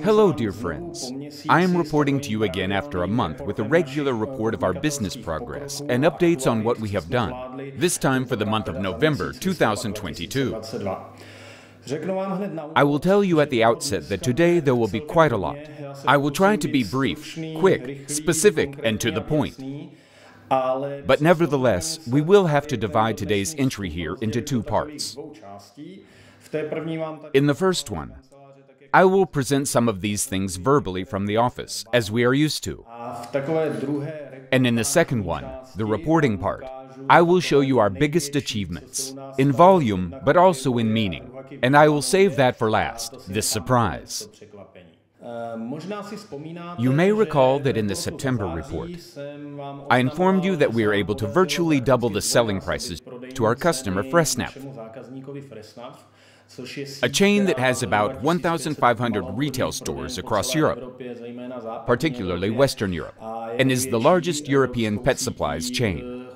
Hello, dear friends. I am reporting to you again after a month with a regular report of our business progress and updates on what we have done, this time for the month of November 2022. I will tell you at the outset that today there will be quite a lot. I will try to be brief, quick, specific, and to the point. But nevertheless, we will have to divide today's entry here into two parts. In the first one, I will present some of these things verbally from the office, as we are used to. And in the second one, the reporting part, I will show you our biggest achievements, in volume, but also in meaning. And I will save that for last, this surprise. You may recall that in the September report, I informed you that we are able to virtually double the selling prices to our customer Fresnap, a chain that has about 1,500 retail stores across Europe, particularly Western Europe, and is the largest European pet supplies chain.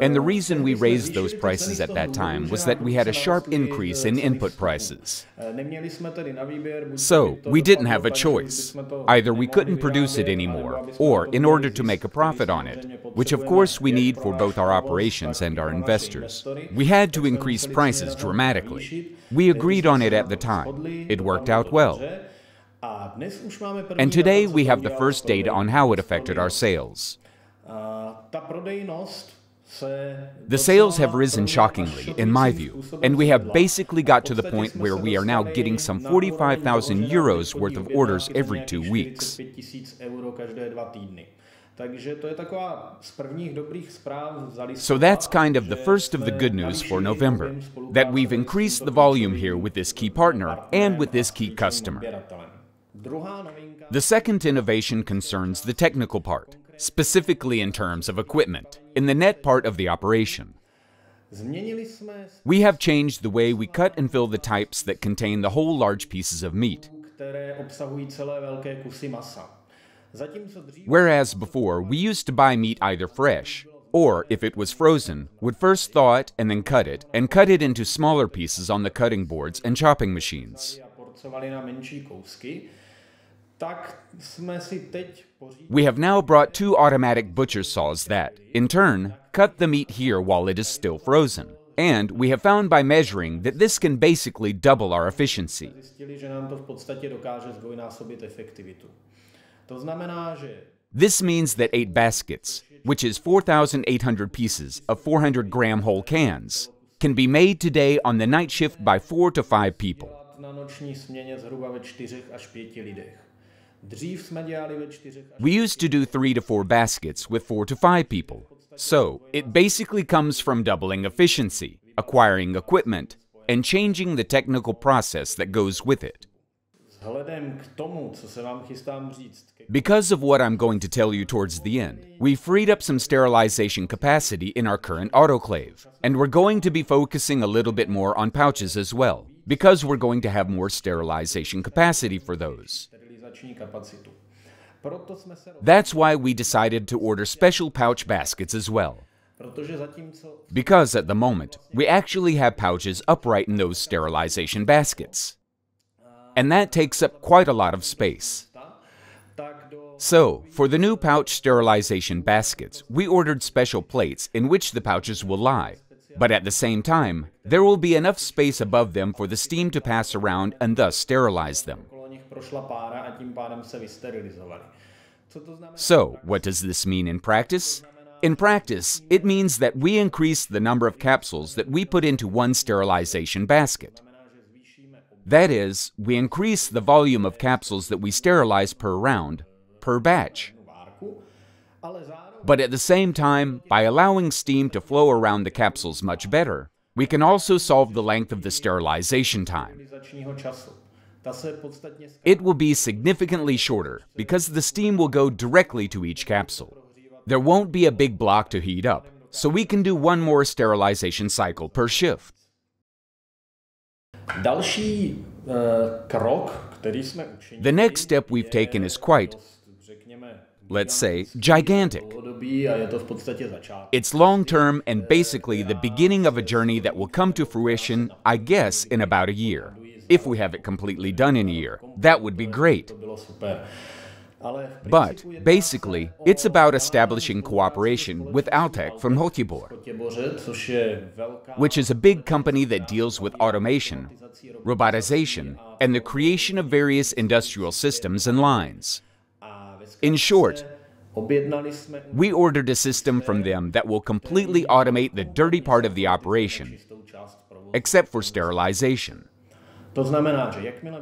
And the reason we raised those prices at that time was that we had a sharp increase in input prices. So, we didn't have a choice. Either we couldn't produce it anymore, or in order to make a profit on it, which of course we need for both our operations and our investors, we had to increase prices dramatically. We agreed on it at the time. It worked out well. And today we have the first data on how it affected our sales. The sales have risen shockingly, in my view, and we have basically got to the point where we are now getting some 45,000 euros worth of orders every 2 weeks. So that's kind of the first of the good news for November, that we've increased the volume here with this key partner and with this key customer. The second innovation concerns the technical part, specifically in terms of equipment, in the net part of the operation. We have changed the way we cut and fill the types that contain the whole large pieces of meat. Whereas before, we used to buy meat either fresh, or if it was frozen, would first thaw it and then cut it into smaller pieces on the cutting boards and chopping machines. We have now brought 2 automatic butcher saws that, in turn, cut the meat here while it is still frozen. And we have found by measuring that this can basically double our efficiency. This means that 8 baskets, which is 4,800 pieces of 400-gram whole cans, can be made today on the night shift by 4 to 5 people. We used to do 3 to 4 baskets with 4 to 5 people. So, it basically comes from doubling efficiency, acquiring equipment, and changing the technical process that goes with it. Because of what I'm going to tell you towards the end, we freed up some sterilization capacity in our current autoclave, and we're going to be focusing a little bit more on pouches as well, because we're going to have more sterilization capacity for those. That's why we decided to order special pouch baskets as well. Because at the moment, we actually have pouches upright in those sterilization baskets. And that takes up quite a lot of space. So, for the new pouch sterilization baskets, we ordered special plates in which the pouches will lie. But at the same time, there will be enough space above them for the steam to pass around and thus sterilize them. So, what does this mean in practice? In practice, it means that we increase the number of capsules that we put into one sterilization basket. That is, we increase the volume of capsules that we sterilize per round, per batch. But at the same time, by allowing steam to flow around the capsules much better, we can also solve the length of the sterilization time. It will be significantly shorter because the steam will go directly to each capsule. There won't be a big block to heat up, so we can do one more sterilization cycle per shift. The next step we've taken is quite, let's say, gigantic. It's long-term and basically the beginning of a journey that will come to fruition, I guess, in about a year. If we have it completely done in a year, that would be great. But, basically, it's about establishing cooperation with Altec from Hotibor, which is a big company that deals with automation, robotization, and the creation of various industrial systems and lines. In short, we ordered a system from them that will completely automate the dirty part of the operation, except for sterilization.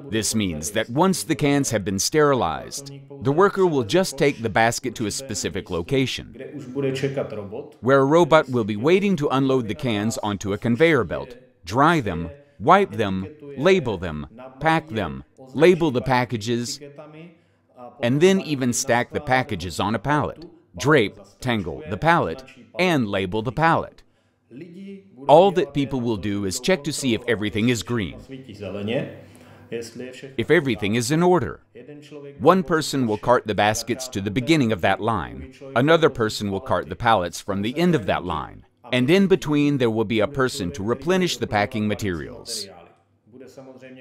This means that once the cans have been sterilized, the worker will just take the basket to a specific location, where a robot will be waiting to unload the cans onto a conveyor belt, dry them, wipe them, label them, pack them, label the packages, and then even stack the packages on a pallet, drape, tangle the pallet, and label the pallet. All that people will do is check to see if everything is green, if everything is in order. One person will cart the baskets to the beginning of that line, another person will cart the pallets from the end of that line, and in between there will be a person to replenish the packing materials.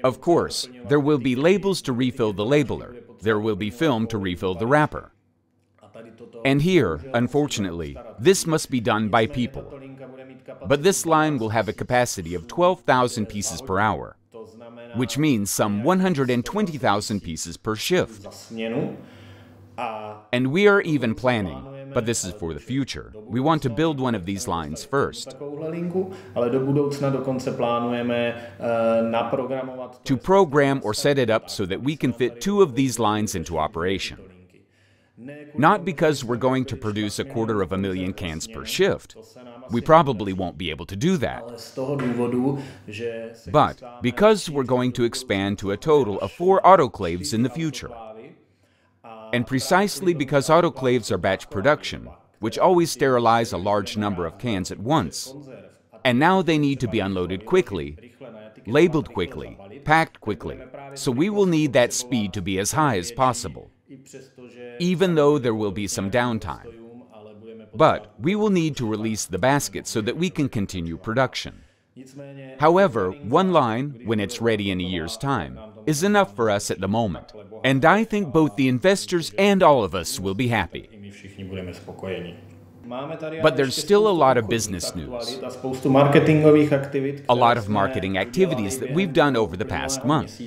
Of course, there will be labels to refill the labeler, there will be film to refill the wrapper. And here, unfortunately, this must be done by people. But this line will have a capacity of 12,000 pieces per hour, which means some 120,000 pieces per shift. And we are even planning, but this is for the future, we want to build one of these lines first, to program or set it up so that we can fit 2 of these lines into operation. Not because we're going to produce 250,000 cans per shift. We probably won't be able to do that. But because we're going to expand to a total of 4 autoclaves in the future. And precisely because autoclaves are batch production, which always sterilize a large number of cans at once, and now they need to be unloaded quickly, labeled quickly, packed quickly, so we will need that speed to be as high as possible, even though there will be some downtime. But we will need to release the basket so that we can continue production. However, one line, when it's ready in a year's time, is enough for us at the moment, and I think both the investors and all of us will be happy. But there's still a lot of business news, a lot of marketing activities that we've done over the past month.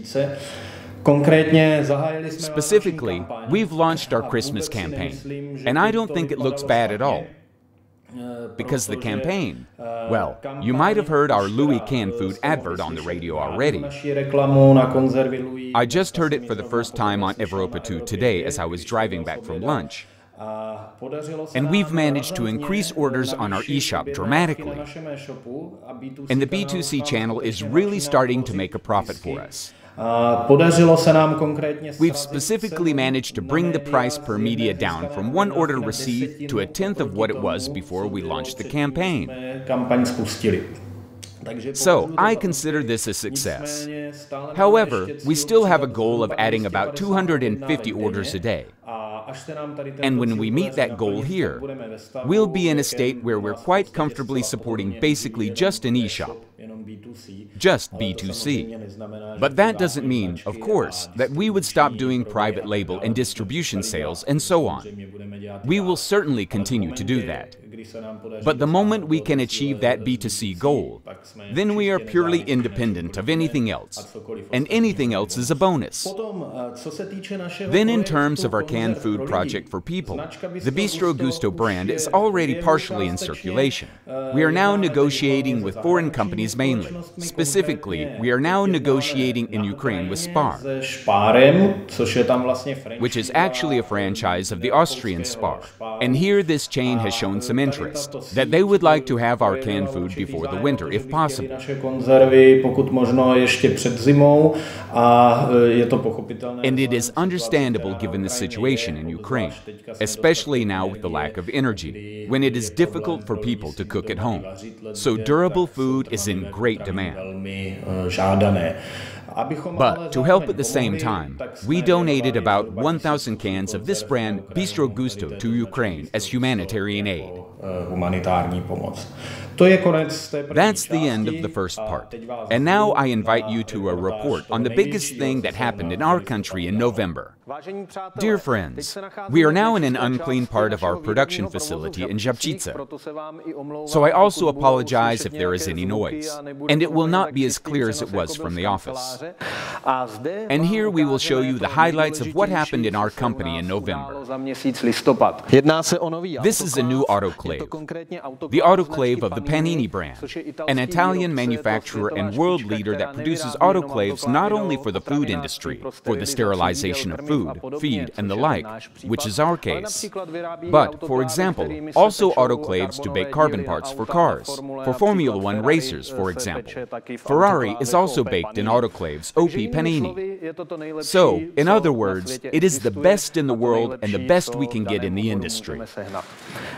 Specifically, we've launched our Christmas campaign, and I don't think it looks bad at all. Because the campaign, well, you might have heard our Louis canned food advert on the radio already. I just heard it for the first time on Evropa 2 today as I was driving back from lunch. And we've managed to increase orders on our eShop dramatically. And the B2C channel is really starting to make a profit for us. We've specifically managed to bring the price per media down from 1 order received to 1/10 of what it was before we launched the campaign. So, I consider this a success. However, we still have a goal of adding about 250 orders a day. And when we meet that goal here, we'll be in a state where we're quite comfortably supporting basically just an eShop, just B2C. But that doesn't mean, of course, that we would stop doing private label and distribution sales and so on. We will certainly continue to do that. But the moment we can achieve that B2C goal, then we are purely independent of anything else, and anything else is a bonus. Then in terms of our canned food project for people, the Bistro Gusto brand is already partially in circulation. We are now negotiating with foreign companies mainly. Specifically, we are now negotiating in Ukraine with Spar, which is actually a franchise of the Austrian Spar. And here this chain has shown some interest, that they would like to have our canned food before the winter, if possible. And it is understandable given the situation in Ukraine, especially now with the lack of energy, when it is difficult for people to cook at home. So durable food is in great demand. But to help at the same time, we donated about 1,000 cans of this brand Bistro Gusto to Ukraine as humanitarian aid. That's the end of the first part. And now I invite you to a report on the biggest thing that happened in our country in November. Dear friends, we are now in an unclean part of our production facility in Žabčice. So I also apologize if there is any noise, and it will not be as clear as it was from the office. And here we will show you the highlights of what happened in our company in November. This is a new autoclave, the autoclave of the Panini brand, an Italian manufacturer and world leader that produces autoclaves not only for the food industry, for the sterilization of food, feed, and the like, which is our case, but, for example, also autoclaves to bake carbon parts for cars, for Formula One racers, for example. Ferrari is also baked in autoclaves OP Panini. So, in other words, it is the best in the world and the best we can get in the industry.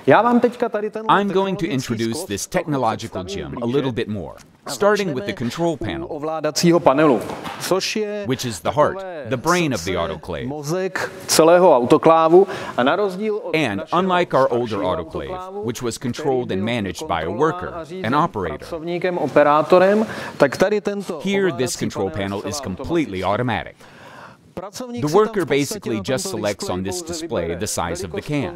I'm going to introduce this technological gem a little bit more, starting with the control panel, which is the heart, the brain of the autoclave. And unlike our older autoclave, which was controlled and managed by a worker, an operator, here this control panel is completely automatic. The worker basically just selects on this display the size of the can,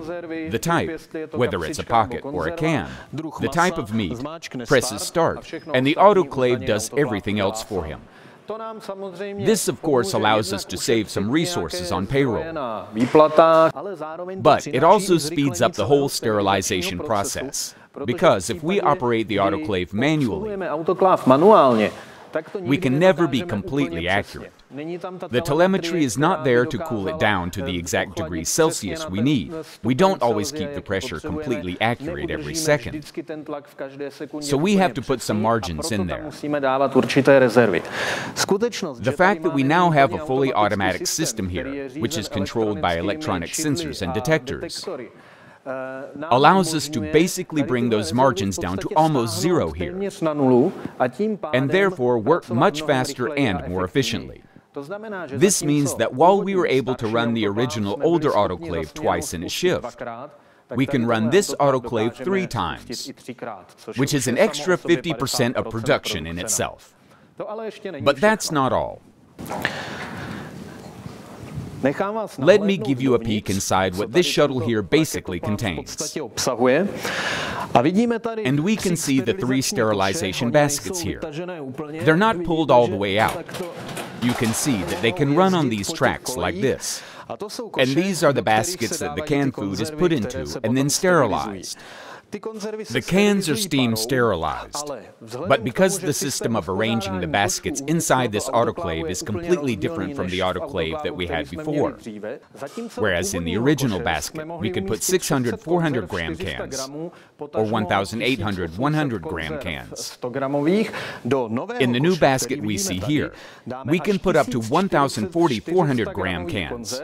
the type, whether it's a pocket or a can, the type of meat, presses start, and the autoclave does everything else for him. This, of course, allows us to save some resources on payroll. But it also speeds up the whole sterilization process, because if we operate the autoclave manually, we can never be completely accurate. The telemetry is not there to cool it down to the exact degrees Celsius we need. We don't always keep the pressure completely accurate every second. So we have to put some margins in there. The fact that we now have a fully automatic system here, which is controlled by electronic sensors and detectors, allows us to basically bring those margins down to almost zero here, and therefore work much faster and more efficiently. This means that while we were able to run the original older autoclave twice in a shift, we can run this autoclave 3 times, which is an extra 50% of production in itself. But that's not all. Let me give you a peek inside what this shuttle here basically contains. And we can see the 3 sterilization baskets here. They're not pulled all the way out. You can see that they can run on these tracks like this. And these are the baskets that the canned food is put into and then sterilized. The cans are steam sterilized, but because the system of arranging the baskets inside this autoclave is completely different from the autoclave that we had before, whereas in the original basket we could put 600 400-gram cans, or 1,800 100-gram cans. In the new basket we see here, we can put up to 1,040 400-gram cans,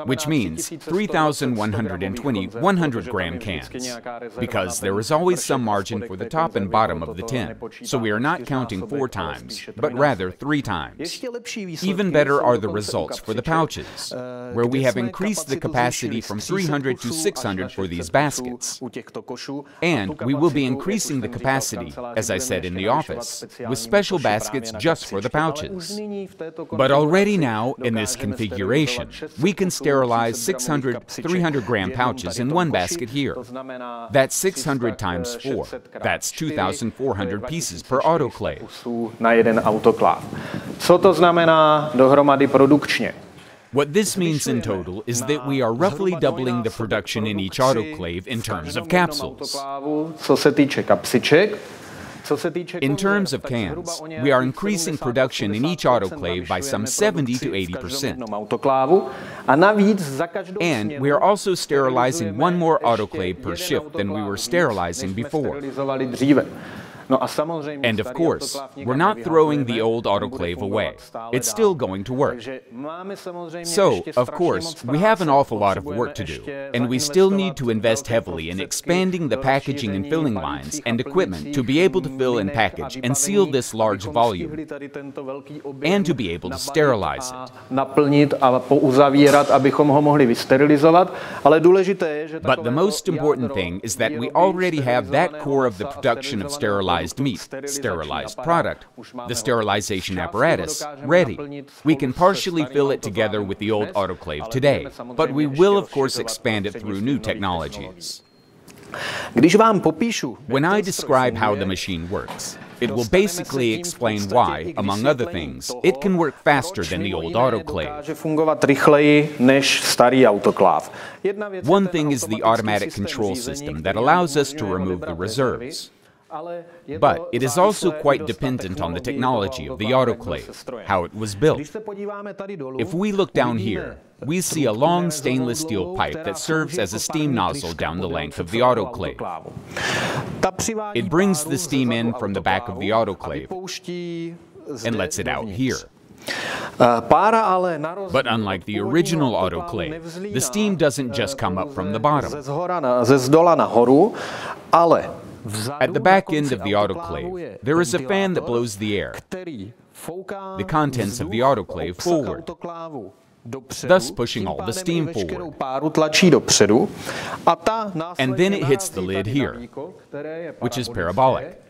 which means 3,120 100-gram cans, because there is always some margin for the top and bottom of the tin, so we are not counting 4 times, but rather 3 times. Even better are the results for the pouches, where we have increased the capacity from 300 to 600 for these baskets. And we will be increasing the capacity, as I said in the office, with special baskets just for the pouches. But already now, in this configuration, we can sterilize 600 300-gram pouches in one basket here. That's 600 times 4. That's 2,400 pieces per autoclave. What this means in total is that we are roughly doubling the production in each autoclave in terms of capsules. In terms of cans, we are increasing production in each autoclave by some 70 to 80%. And we are also sterilizing 1 more autoclave per shift than we were sterilizing before. And of course, we're not throwing the old autoclave away. It's still going to work. So, of course, we have an awful lot of work to do, and we still need to invest heavily in expanding the packaging and filling lines and equipment to be able to fill and package and seal this large volume, and to be able to sterilize it. But the most important thing is that we already have that core of the production of sterilized meat, sterilized product, the sterilization apparatus, ready. We can partially fill it together with the old autoclave today, but we will of course expand it through new technologies. When I describe how the machine works, it will basically explain why, among other things, it can work faster than the old autoclave. One thing is the automatic control system that allows us to remove the reserves. But it is also quite dependent on the technology of the autoclave, how it was built. If we look down here, we see a long stainless steel pipe that serves as a steam nozzle down the length of the autoclave. It brings the steam in from the back of the autoclave and lets it out here. But unlike the original autoclave, the steam doesn't just come up from the bottom. At the back end of the autoclave, there is a fan that blows the air, the contents of the autoclave forward, thus pushing all the steam forward. And then it hits the lid here, which is parabolic.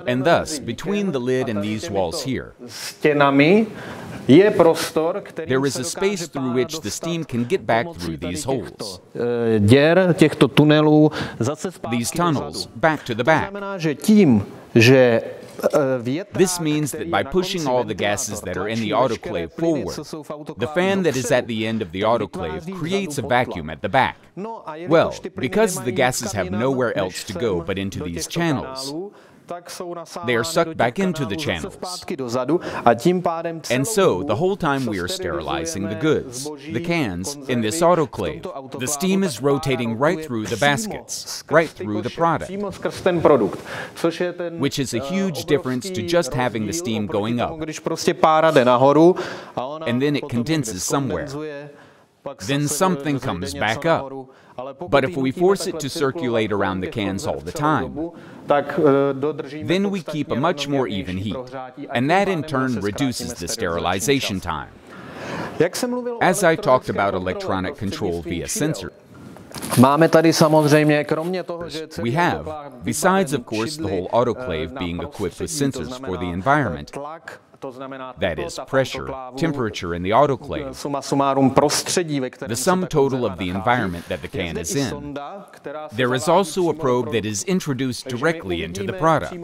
And thus, between the lid and these walls here, there is a space through which the steam can get back through these holes, these tunnels, back to the back. This means that by pushing all the gases that are in the autoclave forward, the fan that is at the end of the autoclave creates a vacuum at the back. Well, because the gases have nowhere else to go but into these channels, they are sucked back into the channels. And so, the whole time we are sterilizing the goods, the cans, in this autoclave, the steam is rotating right through the baskets, right through the product, which is a huge difference to just having the steam going up, and then it condenses somewhere. Then something comes back up. But if we force it to circulate around the cans all the time, then we keep a much more even heat, and that in turn reduces the sterilization time. As I talked about electronic control via sensor, we have, besides of course the whole autoclave being equipped with sensors for the environment, that is, pressure, temperature in the autoclave, the sum total of the environment that the can is in. There is also a probe that is introduced directly into the product.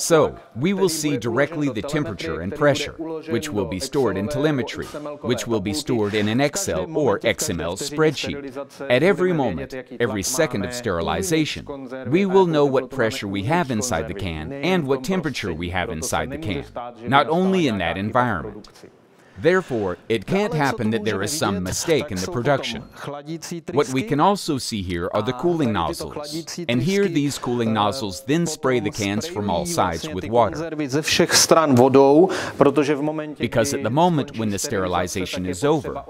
So, we will see directly the temperature and pressure, which will be stored in telemetry, which will be stored in an Excel or XML spreadsheet. At every moment, every second of sterilization, we will know what pressure we have inside the can and what temperature we have inside the can. Not only in that environment. Therefore, it can't happen that there is some mistake in the production. What we can also see here are the cooling nozzles, and here these cooling nozzles then spray the cans from all sides with water. Because at the moment when the sterilization is over,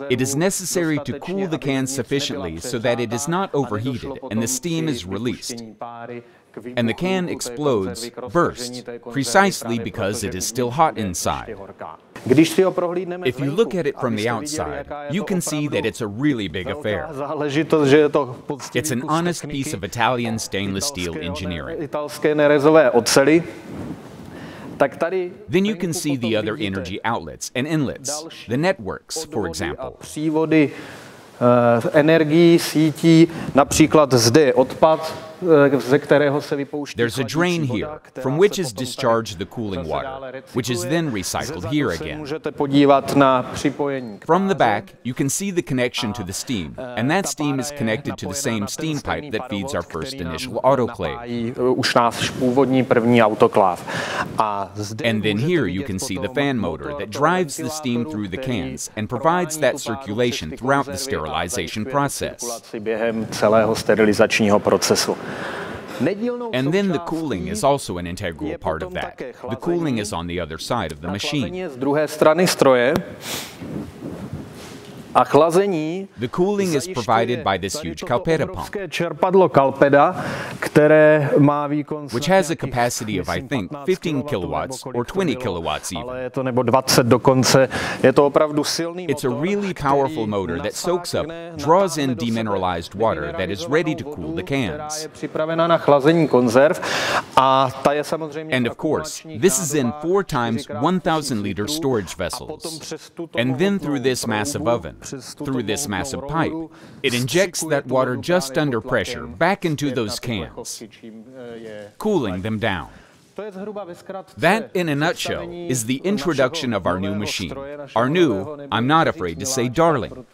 it is necessary to cool the can sufficiently so that it is not overheated and the steam is released. And the can explodes, bursts, precisely because it is still hot inside. If you look at it from the outside, you can see that it's a really big affair. It's an honest piece of Italian stainless steel engineering. Then you can see the other energy outlets and inlets, the networks, for example. Energií, sítí, například zde je odpad, ze kterého se vypouští. There's a drain here, from which is discharged the cooling water, which is then recycled here again. From the back, you can see the connection to the steam, and that steam is connected to the same steam pipe that feeds our first initial autoclave. And then here you can see the fan motor that drives the steam through the cans and provides that circulation throughout the sterilization process. And then the cooling is also an integral part of that. The cooling is on the other side of the machine. The cooling is provided by this huge Calpeda pump, which has a capacity of, I think, 15 kilowatts or 20 kilowatts even. It's a really powerful motor that soaks up, draws in demineralized water that is ready to cool the cans. And of course, this is in 4 times 1,000-liter storage vessels. And then through this massive oven, through this massive pipe, it injects that water just under pressure back into those cans, cooling them down. That, in a nutshell, is the introduction of our new machine. Our new, I'm not afraid to say darling,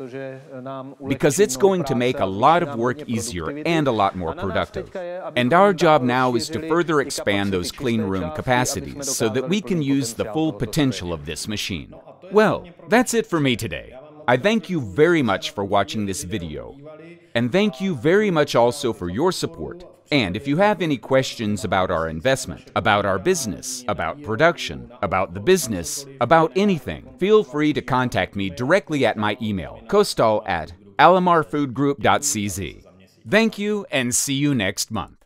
because it's going to make a lot of work easier and a lot more productive. And our job now is to further expand those clean room capacities so that we can use the full potential of this machine. Well, that's it for me today. I thank you very much for watching this video, and thank you very much also for your support. And if you have any questions about our investment, about our business, about production, about the business, about anything, feel free to contact me directly at my email, kostal@alamarfoodgroup.cz. Thank you, and see you next month.